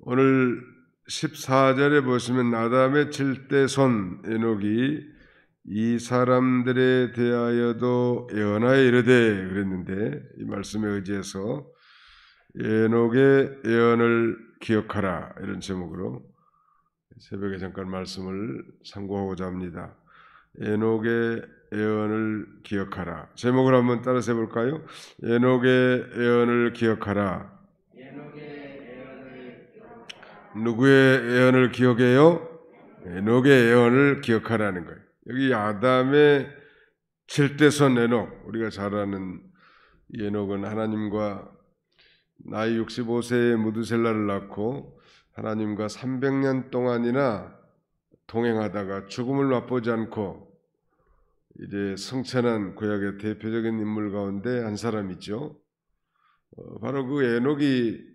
오늘 14절에 보시면 아담의 7대 손 에녹이 이 사람들에 대하여도 예언하여 이르되 그랬는데, 이 말씀에 의지해서 에녹의 예언을 기억하라, 이런 제목으로 새벽에 잠깐 말씀을 상고하고자 합니다. 에녹의 예언을 기억하라. 제목을 한번 따라서 해볼까요? 에녹의 예언을 기억하라. 누구의 예언을 기억해요? 에녹의 예언을 기억하라는 거예요. 여기 아담의 7대 손 에녹, 우리가 잘 아는 에녹은 하나님과 나이 65세에 무드셀라를 낳고 하나님과 300년 동안이나 동행하다가 죽음을 맛보지 않고 이제 성천한 구약의 대표적인 인물 가운데 한 사람이죠. 바로 그 에녹이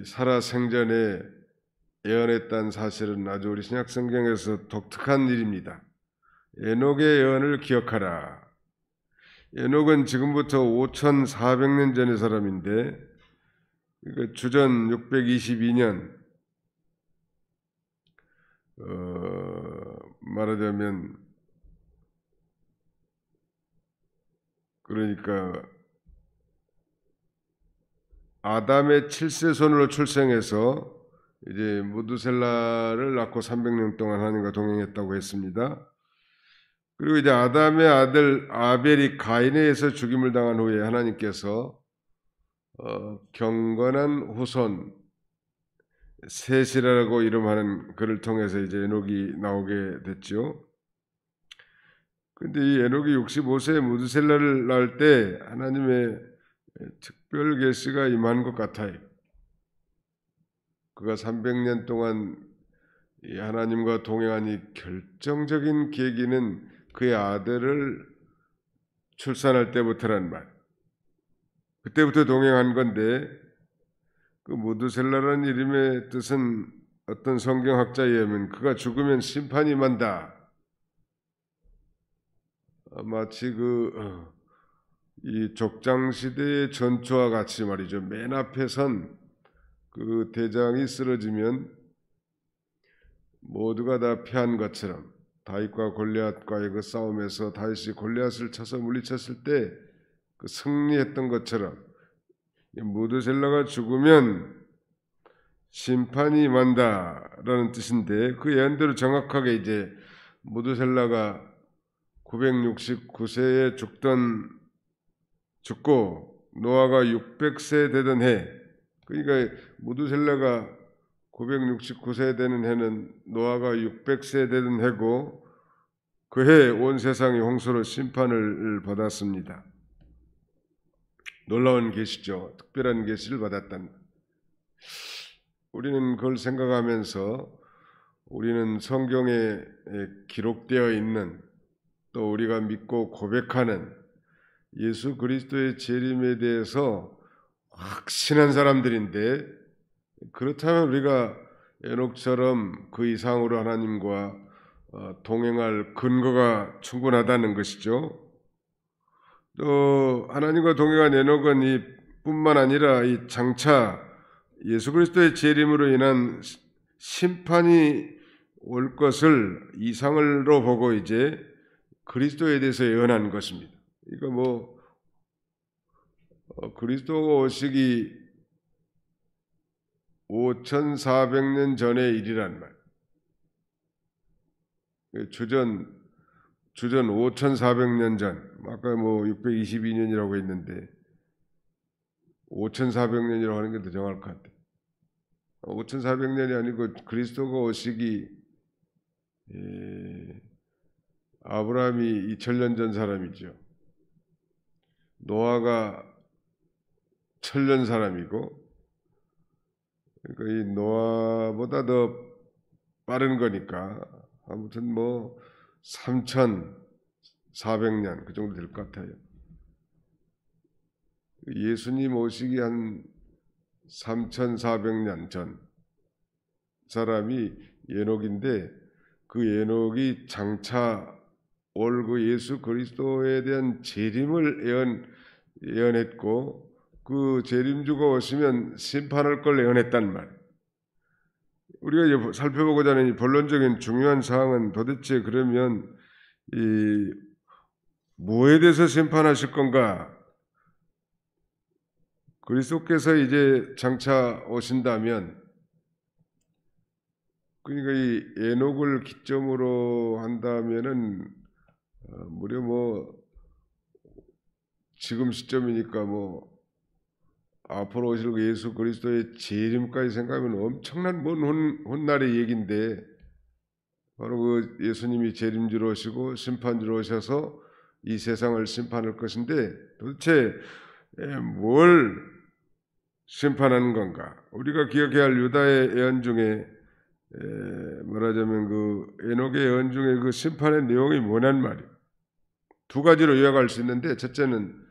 살아 생전에 예언했다는 사실은 아주 우리 신약 성경에서 독특한 일입니다. 에녹의 예언을 기억하라. 에녹은 지금부터 5,400년 전의 사람인데, 주전 622년, 말하자면 그러니까 아담의 7세 손으로 출생해서 이제 무드셀라를 낳고 300년 동안 하나님과 동행했다고 했습니다. 그리고 이제 아담의 아들 아벨이 가인에 의해서 죽임을 당한 후에 하나님께서 경건한 후손 셋이라고 이름하는 그를 통해서 이제 에녹이 나오게 됐죠. 근데 이 에녹이 65세에 무드셀라를 낳을 때 하나님의 특별 계시가 임한 것 같아요. 그가 300년 동안 하나님과 동행한 이 결정적인 계기는 그의 아들을 출산할 때부터란 말. 그때부터 동행한 건데, 그 무드셀라라는 이름의 뜻은 어떤 성경학자에 의하면 그가 죽으면 심판이 임한다. 마치 이 족장시대의 전투와 같이 말이죠. 맨 앞에 선 그 대장이 쓰러지면 모두가 다 패한 것처럼, 다윗과 골리앗과의 그 싸움에서 다윗이 골리앗을 쳐서 물리쳤을 때 그 승리했던 것처럼 무드셀라가 죽으면 심판이 임한다라는 뜻인데, 그 예언대로 정확하게 이제 무드셀라가 969세에 죽고 노아가 600세 되던 해, 그러니까 무드셀라가 969세 되는 해는 노아가 600세 되던 해고, 그 해 온 세상이 홍수로 심판을 받았습니다. 놀라운 계시죠. 특별한 계시를 받았단. 우리는 그걸 생각하면서 우리는 성경에 기록되어 있는, 또 우리가 믿고 고백하는 예수 그리스도의 재림에 대해서 확신한 사람들인데, 그렇다면 우리가 에녹처럼 그 이상으로 하나님과 동행할 근거가 충분하다는 것이죠. 또 하나님과 동행한 에녹은 뿐만 아니라 이 장차 예수 그리스도의 재림으로 인한 심판이 올 것을 이상으로 보고 이제 그리스도에 대해서 예언한 것입니다. 이거 그리스도가 오시기 5,400년 전의 일이란 말. 주전 5,400년 전, 아까 622년이라고 했는데 5,400년이라고 하는 게 더 정확할 것 같아요. 5,400년이 아니고 그리스도가 오시기 아브라함이 2,000년 전 사람이죠. 노아가 1,000년 사람이고, 그러니까 이 노아보다 더 빠른 거니까 아무튼 3,400년 그 정도 될 것 같아요. 예수님 오시기 한 3,400년 전 사람이 에녹인데, 그 에녹이 장차 올 그 예수 그리스도에 대한 재림을 예언했고, 그 재림주가 오시면 심판할 걸 예언했단 말. 우리가 이제 살펴보고자 하는 이 본론적인 중요한 사항은 도대체 그러면 이 뭐에 대해서 심판하실 건가? 그리스도께서 이제 장차 오신다면, 그러니까 이 에녹을 기점으로 한다면은 무려 뭐 지금 시점이니까 뭐 앞으로 오실 예수 그리스도의 재림까지 생각하면 엄청난 먼 훗날의 얘기인데, 바로 그 예수님이 재림주로 오시고 심판주로 오셔서 이 세상을 심판할 것인데, 도대체 뭘 심판하는 건가? 우리가 기억해야 할 유다의 예언 중에 말하자면 그 에녹의 예언 중에 그 심판의 내용이 뭐냔 말이에요. 두 가지로 요약할 수 있는데, 첫째는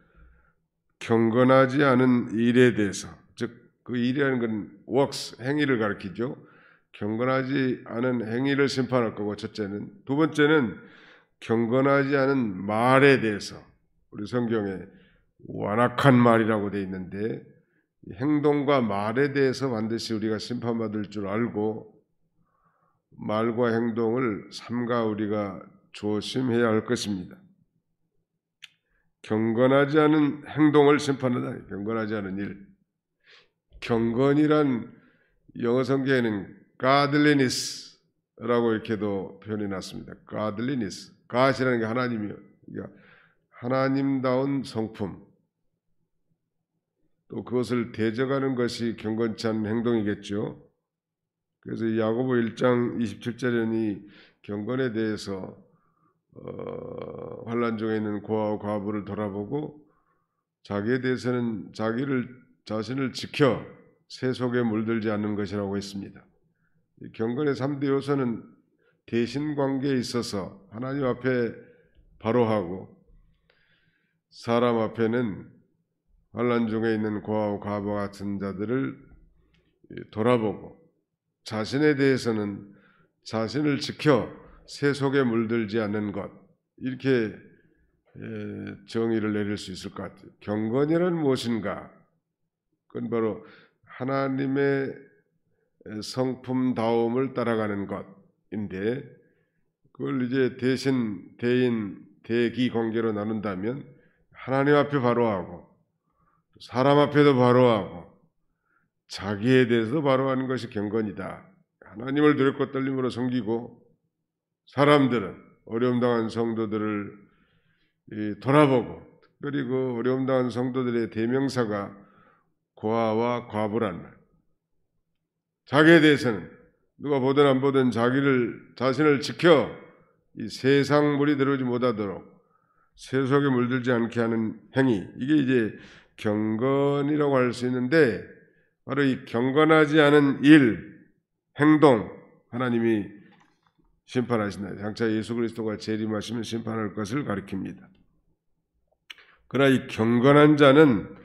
경건하지 않은 일에 대해서, 즉 그 일이라는 건 works, 행위를 가리키죠. 경건하지 않은 행위를 심판할 거고, 첫째는. 두 번째는 경건하지 않은 말에 대해서, 우리 성경에 완악한 말이라고 되어 있는데, 행동과 말에 대해서 반드시 우리가 심판받을 줄 알고 말과 행동을 삼가 우리가 조심해야 할 것입니다. 경건하지 않은 행동을 심판하다. 경건하지 않은 일. 경건이란 영어 성경에는 godliness라고 이렇게도 표현해 놨습니다. godliness. god이라는 게 하나님이요. 그러니까 하나님다운 성품. 또 그것을 대적하는 것이 경건치 않은 행동이겠죠. 그래서 야고보 1장 27절에는 이 경건에 대해서 환난 중에 있는 고아와 과부를 돌아보고 자기에 대해서는 자신을 지켜 세속에 물들지 않는 것이라고 했습니다. 경건의 3대 요소는 대신 관계에 있어서 하나님 앞에 바로하고, 사람 앞에는 환난 중에 있는 고아와 과부 같은 자들을 돌아보고, 자신에 대해서는 자신을 지켜 세속에 물들지 않는 것, 이렇게 정의를 내릴 수 있을 것 같아요. 경건이란 무엇인가? 그건 바로 하나님의 성품다움을 따라가는 것인데, 그걸 이제 대인, 대기 관계로 나눈다면 하나님 앞에 바로하고 사람 앞에도 바로하고 자기에 대해서도 바로하는 것이 경건이다. 하나님을 두렵고 떨림으로 섬기고, 사람들은 어려움 당한 성도들을 돌아보고, 특별히 그 어려움 당한 성도들의 대명사가 고아와 과부란 말. 자기에 대해서는 누가 보든 안 보든 자신을 지켜 이 세상 물이 들어오지 못하도록 세속에 물들지 않게 하는 행위, 이게 이제 경건이라고 할 수 있는데, 바로 이 경건하지 않은 일, 행동, 하나님이 심판하신다. 장차 예수 그리스도가 재림하시면 심판할 것을 가리킵니다. 그러나 이 경건한 자는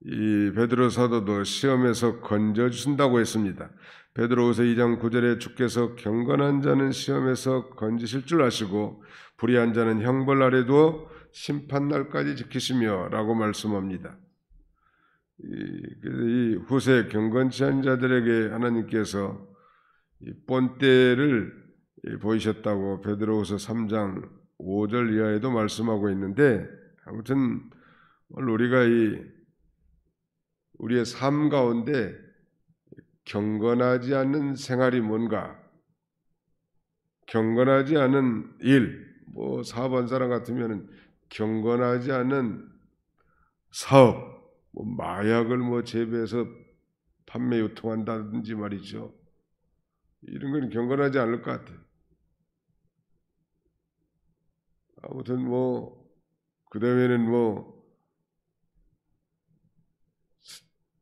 이 베드로 사도도 시험에서 건져주신다고 했습니다. 베드로후서 2장 9절에 주께서 경건한 자는 시험에서 건지실 줄 아시고 불의한 자는 형벌 아래 두어 심판날까지 지키시며 라고 말씀합니다. 이 후세 경건치 않은 자들에게 하나님께서 이 본때를 보이셨다고 베드로후서 3장 5절 이하에도 말씀하고 있는데, 아무튼 우리가 우리의 삶 가운데 경건하지 않는 생활이 뭔가, 경건하지 않은 일, 뭐 사업한 사람 같으면 경건하지 않은 사업, 뭐 마약을 재배해서 판매 유통한다든지 말이죠. 이런 건 경건하지 않을 것 같아요. 아무튼 그 다음에는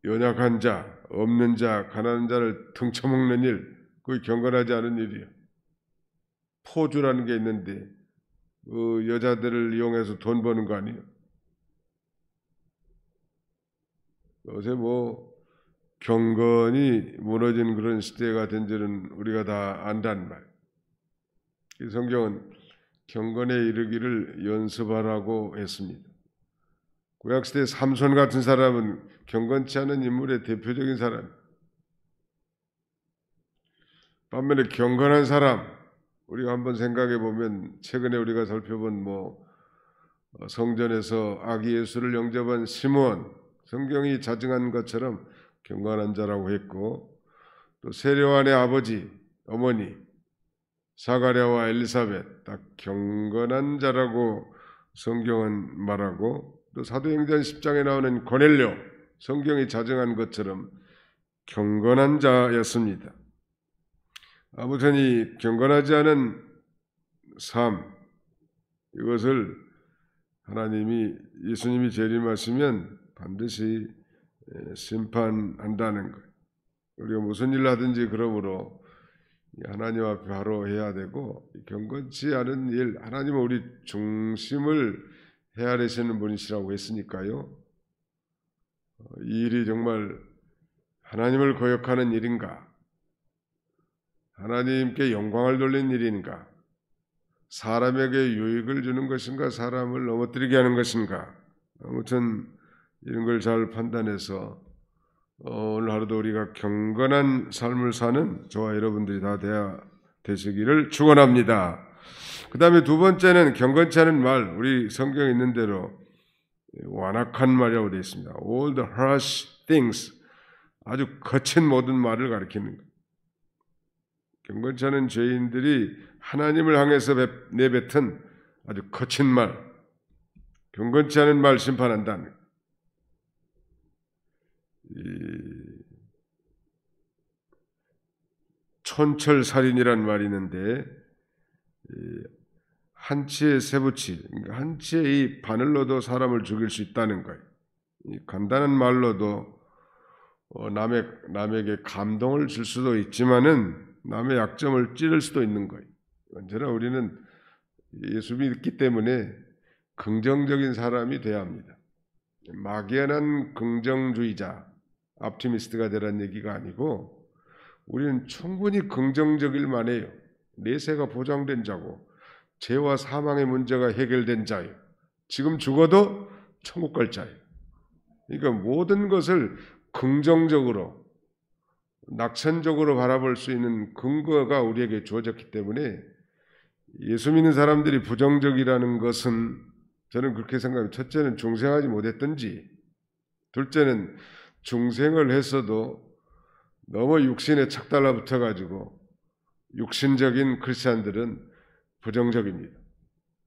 연약한 자, 없는 자, 가난한 자를 등쳐먹는 일, 그게 경건하지 않은 일이에요. 포주라는 게 있는데 그 여자들을 이용해서 돈 버는 거 아니에요. 요새 경건이 무너진 그런 시대가 된 줄은 우리가 다 안다는 말. 이 성경은 경건에 이르기를 연습하라고 했습니다. 구약시대 삼손 같은 사람은 경건치 않은 인물의 대표적인 사람. 반면에 경건한 사람, 우리가 한번 생각해 보면 최근에 우리가 살펴본 성전에서 아기 예수를 영접한 시므온, 성경이 자증한 것처럼 경건한 자라고 했고, 또 세례요한의 아버지, 어머니 사가랴와 엘리사벳 다 경건한 자라고 성경은 말하고, 또 사도행전 10장에 나오는 고넬료, 성경이 자증한 것처럼 경건한 자였습니다. 아무튼 이 경건하지 않은 삶, 이것을 하나님이, 예수님이 재림하시면 반드시 심판한다는 것. 우리가 무슨 일을 하든지 그러므로 하나님 앞에 바로 해야 되고, 경건치 않은 일, 하나님은 우리 중심을 헤아리시는 분이시라고 했으니까요. 이 일이 정말 하나님을 거역하는 일인가? 하나님께 영광을 돌리는 일인가? 사람에게 유익을 주는 것인가? 사람을 넘어뜨리게 하는 것인가? 아무튼 이런 걸 잘 판단해서 오늘 하루도 우리가 경건한 삶을 사는 저와 여러분들이 다 되시기를 축원합니다. 그 다음에 두 번째는 경건치 않은 말, 우리 성경에 있는 대로 완악한 말이라고 되어 있습니다. All the harsh things, 아주 거친 모든 말을 가리키는 것. 경건치 않은 죄인들이 하나님을 향해서 내뱉은 아주 거친 말, 경건치 않은 말 심판한다는 것. 촌철살인이란 말이 있는데, 한치의 쇠붙이, 그러니까 한치의 이 바늘로도 사람을 죽일 수 있다는 거예요. 이 간단한 말로도 남에게 감동을 줄 수도 있지만은 남의 약점을 찌를 수도 있는 거예요. 언제나 우리는 예수 믿기 때문에 긍정적인 사람이 돼야 합니다. 막연한 긍정주의자, optimist가 되라는 얘기가 아니고, 우리는 충분히 긍정적일 만해요. 내세가 보장된 자고, 죄와 사망의 문제가 해결된 자예요. 지금 죽어도 천국 갈 자예요. 그러니까 모든 것을 긍정적으로, 낙천적으로 바라볼 수 있는 근거가 우리에게 주어졌기 때문에, 예수 믿는 사람들이 부정적이라는 것은 저는 그렇게 생각합니다. 첫째는 중생하지 못했든지, 둘째는 중생을 했어도 너무 육신에 착 달라붙어가지고 육신적인 크리스찬들은 부정적입니다.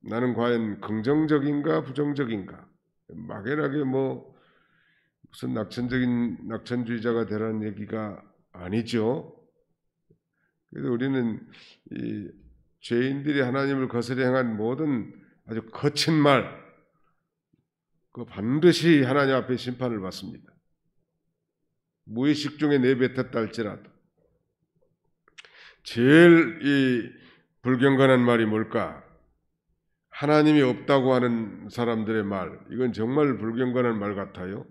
나는 과연 긍정적인가 부정적인가? 막연하게 무슨 낙천주의자가 되라는 얘기가 아니죠. 그래서 우리는 이 죄인들이 하나님을 거스려 행한 모든 아주 거친 말, 그 반드시 하나님 앞에 심판을 받습니다. 무의식 중에 내뱉었다 할지라도. 제일 이 불경건한 말이 뭘까? 하나님이 없다고 하는 사람들의 말, 이건 정말 불경건한 말 같아요.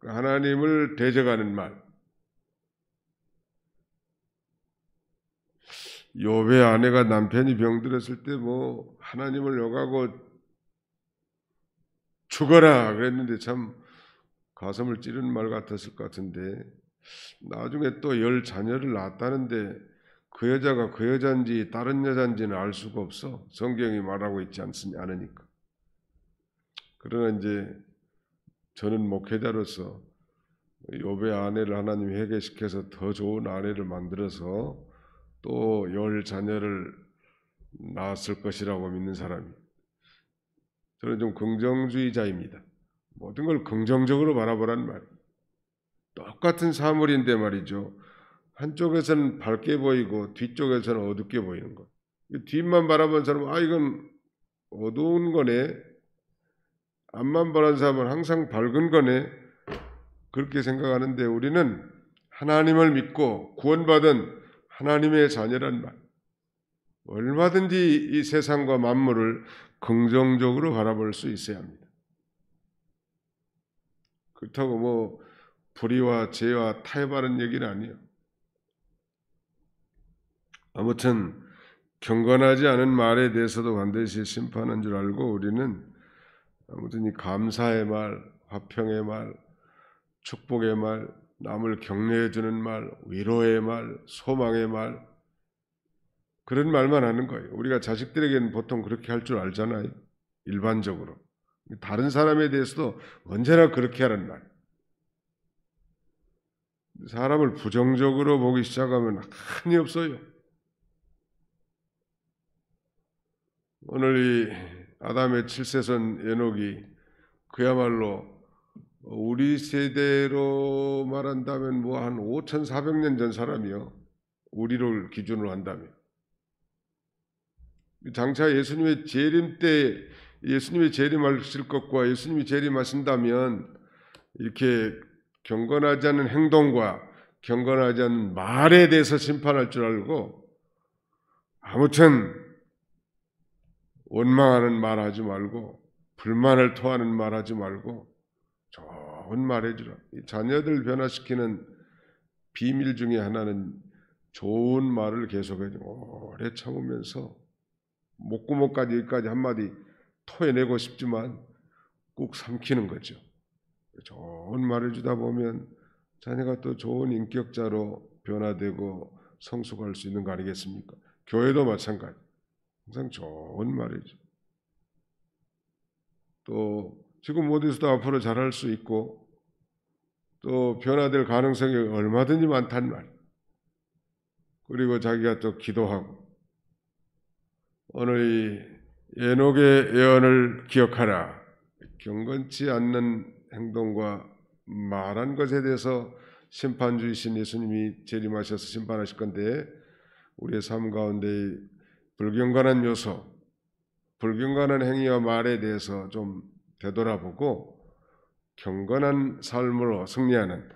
하나님을 대적하는 말. 욥의 아내가 남편이 병들었을 때 하나님을 욕하고 죽어라 그랬는데 참 가슴을 찌르는 말 같았을 것 같은데, 나중에 또 10 자녀를 낳았다는데 그 여자가 그 여자인지 다른 여자인지는 알 수가 없어. 성경이 말하고 있지 않으니까. 그러나 이제 저는 목회자로서 욥의 아내를 하나님이 회개시켜서 더 좋은 아내를 만들어서 또 10 자녀를 낳았을 것이라고 믿는 사람입니다. 저는 좀 긍정주의자입니다. 모든 걸 긍정적으로 바라보란 말이에요. 똑같은 사물인데 말이죠. 한쪽에서는 밝게 보이고 뒤쪽에서는 어둡게 보이는 것. 뒷만 바라본 사람은 이건 어두운 거네. 앞만 바라본 사람은 항상 밝은 거네. 그렇게 생각하는데, 우리는 하나님을 믿고 구원받은 하나님의 자녀란 말. 얼마든지 이 세상과 만물을 긍정적으로 바라볼 수 있어야 합니다. 그렇다고 불의와 죄와 타협하는 얘기는 아니에요. 아무튼 경건하지 않은 말에 대해서도 반드시 심판한 줄 알고, 우리는 아무튼 이 감사의 말, 화평의 말, 축복의 말, 남을 격려해주는 말, 위로의 말, 소망의 말, 그런 말만 하는 거예요. 우리가 자식들에게는 보통 그렇게 할 줄 알잖아요. 일반적으로. 다른 사람에 대해서도 언제나 그렇게 하는 말. 사람을 부정적으로 보기 시작하면 한이 없어요. 오늘 이 아담의 7세손 에녹이 그야말로 우리 세대로 말한다면 뭐 한 5,400년 전 사람이요. 우리를 기준으로 한다면. 장차 예수님의 재림 때 예수님이 재림하실 것과 예수님이 재림하신다면 이렇게 경건하지 않은 행동과 경건하지 않은 말에 대해서 심판할 줄 알고 아무튼 원망하는 말 하지 말고 불만을 토하는 말 하지 말고 좋은 말 해주라. 자녀들 변화시키는 비밀 중에 하나는 좋은 말을 계속해서 오래 참으면서 목구멍까지 여기까지 한마디 토해내고 싶지만 꾹 삼키는 거죠. 좋은 말을 주다 보면 자녀가 또 좋은 인격자로 변화되고 성숙할 수 있는 거 아니겠습니까? 교회도 마찬가지. 항상 좋은 말이죠. 또 지금 어디서도 앞으로 잘할 수 있고 또 변화될 가능성이 얼마든지 많단 말. 그리고 자기가 또 기도하고 오늘 이 에녹의 예언을 기억하라. 경건치 않는 행동과 말한 것에 대해서 심판주이신 예수님이 재림하셔서 심판하실 건데 우리의 삶 가운데 불경건한 요소, 불경건한 행위와 말에 대해서 좀 되돌아보고 경건한 삶으로 승리하는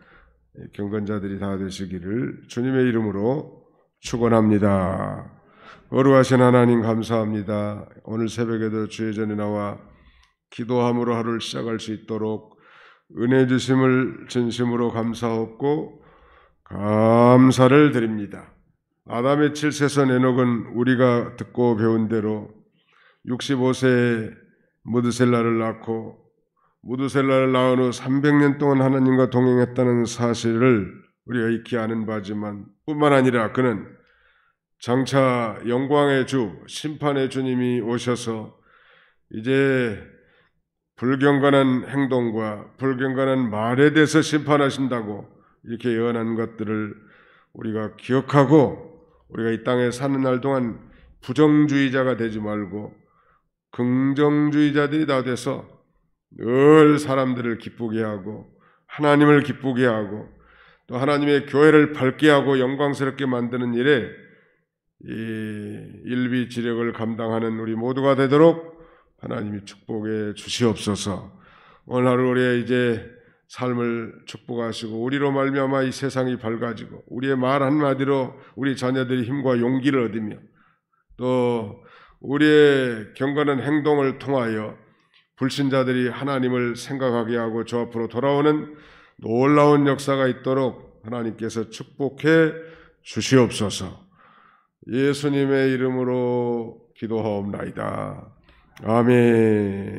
경건자들이 다 되시기를 주님의 이름으로 축원합니다. 거룩하신 하나님 감사합니다. 오늘 새벽에도 주의 전에 나와 기도함으로 하루를 시작할 수 있도록 은혜 주심을 진심으로 감사하고 감사를 드립니다. 아담의 7세손 에녹은 우리가 듣고 배운 대로 65세에 무드셀라를 낳고 무드셀라를 낳은 후 300년 동안 하나님과 동행했다는 사실을 우리가 익히 아는 바지만 뿐만 아니라 그는 장차 영광의 주, 심판의 주님이 오셔서 이제 불경건한 행동과 불경건한 말에 대해서 심판하신다고 이렇게 예언한 것들을 우리가 기억하고 우리가 이 땅에 사는 날 동안 부정주의자가 되지 말고 긍정주의자들이 다 돼서 늘 사람들을 기쁘게 하고 하나님을 기쁘게 하고 또 하나님의 교회를 밝게 하고 영광스럽게 만드는 일에 이 일비지력을 감당하는 우리 모두가 되도록 하나님이 축복해 주시옵소서. 오늘 하루 우리의 이제 삶을 축복하시고 우리로 말미암아 이 세상이 밝아지고 우리의 말 한마디로 우리 자녀들이 힘과 용기를 얻으며 또 우리의 경건한 행동을 통하여 불신자들이 하나님을 생각하게 하고 저 앞으로 돌아오는 놀라운 역사가 있도록 하나님께서 축복해 주시옵소서. 예수님의 이름으로 기도하옵나이다. 아멘.